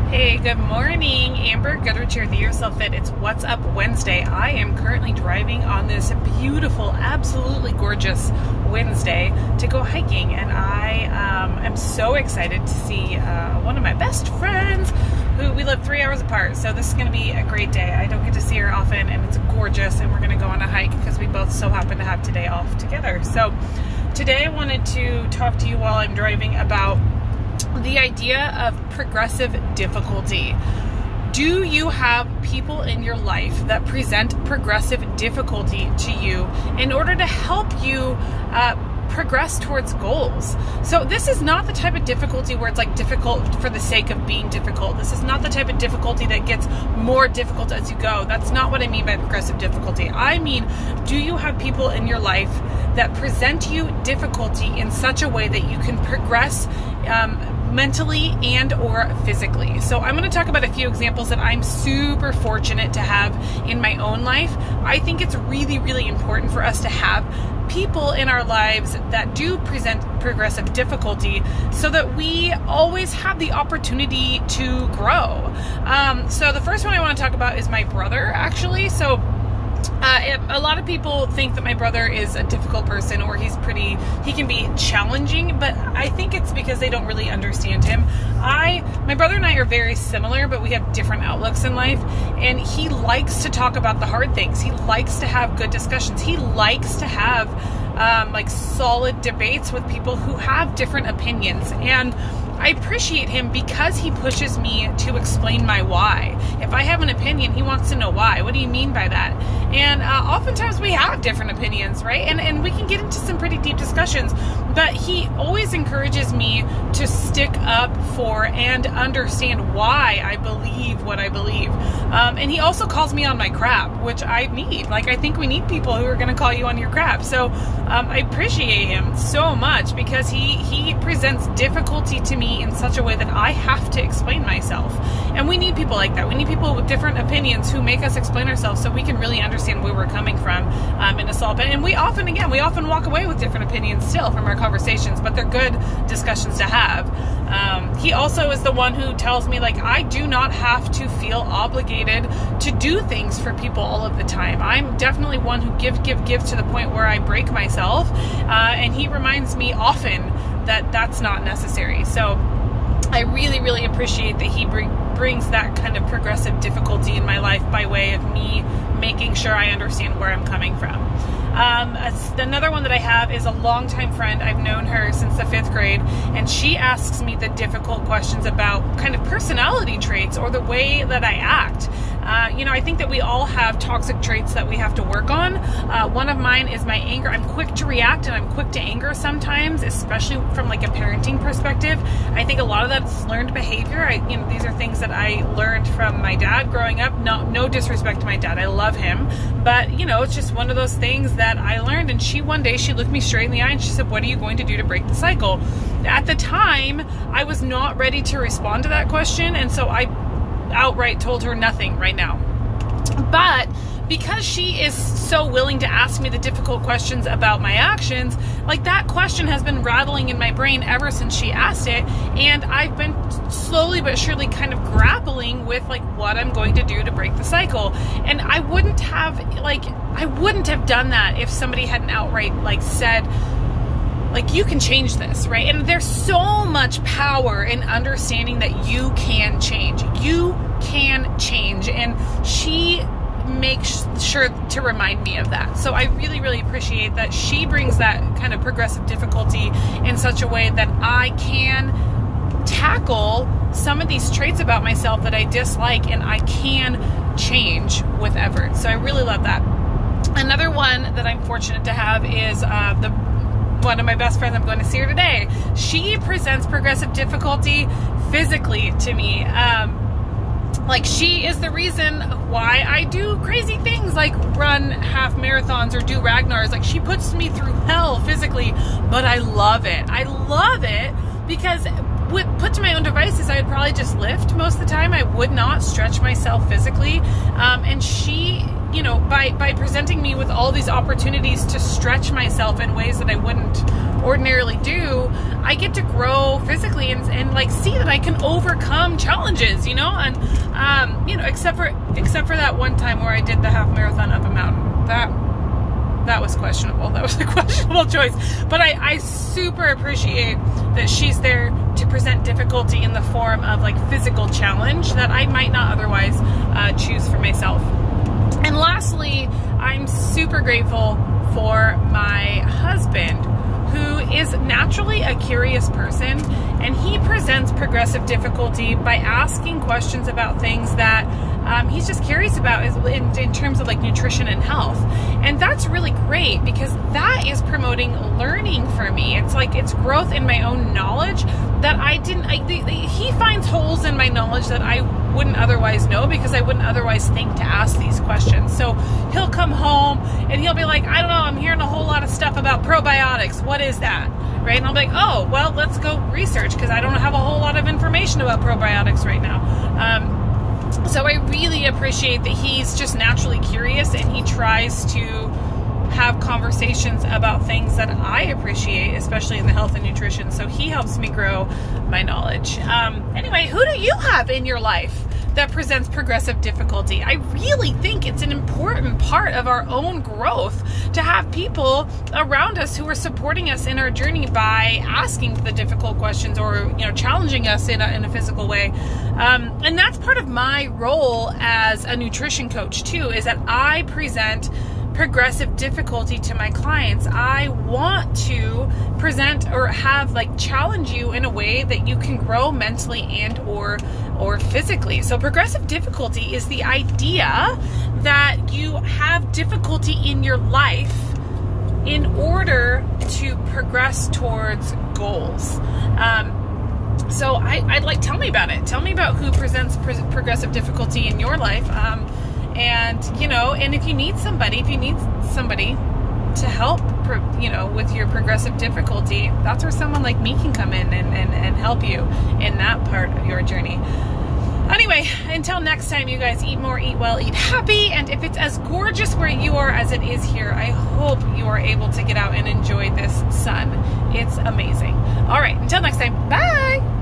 Hey, good morning. Amber Goodrich here, the Yourself Fit. It's What's Up Wednesday. I am currently driving on this beautiful, absolutely gorgeous Wednesday to go hiking, and I am so excited to see one of my best friends who we live 3 hours apart. So this is going to be a great day. I don't get to see her often, and it's gorgeous, and we're going to go on a hike because we both so happen to have today off together. So today I wanted to talk to you while I'm driving about the idea of progressive difficulty. Do you have people in your life that present progressive difficulty to you in order to help you progress towards goals? So this is not the type of difficulty where it's like difficult for the sake of being difficult. This is not the type of difficulty that gets more difficult as you go. That's not what I mean by progressive difficulty. I mean, do you have people in your life that present you difficulty in such a way that you can progress mentally and or physically? So I'm going to talk about a few examples that I'm super fortunate to have in my own life. I think it's really, really important for us to have people in our lives that do present progressive difficulty so that we always have the opportunity to grow. So the first one I want to talk about is my brother, actually. So a lot of people think that my brother is a difficult person, or he can be challenging, but I think it's because they don't really understand him. My brother and I are very similar, but we have different outlooks in life, and he likes to talk about the hard things. He likes to have good discussions. He likes to have like solid debates with people who have different opinions, and I appreciate him because he pushes me to explain my why. If I have an opinion, he wants to know why. What do you mean by that? And oftentimes we have different opinions, right? And we can get into some pretty deep discussions, but he always encourages me to stick up for and understand why I believe what I believe. And he also calls me on my crap, which I need. Like, I think we need people who are going to call you on your crap. So I appreciate him so much because he presents difficulty to me in such a way that I have to explain myself. And we need people like that. We need people with different opinions who make us explain ourselves so we can really understand where we're coming from in a solid. And we often walk away with different opinions still from our conversations, but they're good discussions to have. He also is the one who tells me, like, I do not have to feel obligated to do things for people all of the time. I'm definitely one who give to the point where I break myself. And he reminds me often that that's not necessary. So I really, really appreciate that he brings that kind of progressive difficulty in my life by way of me making sure I understand where I'm coming from. Another one that I have is a longtime friend. I've known her since the 5th grade, and she asks me the difficult questions about kind of personality traits or the way that I act. I think that we all have toxic traits that we have to work on. One of mine is my anger. I'm quick to react and I'm quick to anger sometimes, especially from like a parenting perspective. I think a lot of that's learned behavior. These are things that I learned from my dad growing up. No disrespect to my dad. I love him. But, it's just one of those things that I learned. And one day she looked me straight in the eye and she said, "What are you going to do to break the cycle?" At the time, I was not ready to respond to that question. And so I outright told her nothing right now. But because she is so willing to ask me the difficult questions about my actions, like, that question has been rattling in my brain ever since she asked it, and I've been slowly but surely kind of grappling with like what I'm going to do to break the cycle. And I wouldn't have done that if somebody hadn't outright like said, like, you can change this, right? And there's so much power in understanding that you can change. You can change. And she makes sure to remind me of that. So I really, really appreciate that she brings that kind of progressive difficulty in such a way that I can tackle some of these traits about myself that I dislike, and I can change with effort. So I really love that. Another one that I'm fortunate to have is one of my best friends. I'm going to see her today. She presents progressive difficulty physically to me. Like, she is the reason why I do crazy things like run half marathons or do Ragnars. Like, she puts me through hell physically, but I love it. I love it because put to my own devices, I would probably just lift most of the time. I would not stretch myself physically. And she, you know, by presenting me with all these opportunities to stretch myself in ways that I wouldn't ordinarily do, I get to grow physically and like see that I can overcome challenges, you know, and you know, except for that one time where I did the half marathon up a mountain. That was questionable. That was a questionable choice. But I super appreciate that she's there to present difficulty in the form of like physical challenge that I might not otherwise choose for myself. And lastly, I'm super grateful for my husband, who is naturally a curious person, and he presents progressive difficulty by asking questions about things that he's just curious about in terms of like nutrition and health. And that's really great because that is promoting learning for me. It's like, it's growth in my own knowledge that he finds holes in my knowledge that I wouldn't otherwise know because I wouldn't otherwise think to ask these questions. So he'll come home and he'll be like, I don't know, I'm hearing a whole lot of stuff about probiotics. What is that? Right? And I'll be like, oh, well, let's go research because I don't have a whole lot of information about probiotics right now. So I really appreciate that he's just naturally curious and he tries to have conversations about things that I appreciate, especially in the health and nutrition. So he helps me grow my knowledge. Anyway, who do you have in your life that presents progressive difficulty? I really think it's an important part of our own growth to have people around us who are supporting us in our journey by asking the difficult questions or, you know, challenging us in a physical way. And that's part of my role as a nutrition coach too, is that I present progressive difficulty to my clients. I want to present or have like challenge you in a way that you can grow mentally and or physically. So progressive difficulty is the idea that you have difficulty in your life in order to progress towards goals. So I'd like, tell me about it. Tell me about who presents progressive difficulty in your life. And, you know, and if you need somebody to help, you know, with your progressive difficulty, that's where someone like me can come in and help you in that part of your journey. Anyway, until next time, you guys, eat more, eat well, eat happy. And if it's as gorgeous where you are as it is here, I hope you are able to get out and enjoy this sun. It's amazing. All right, until next time, bye.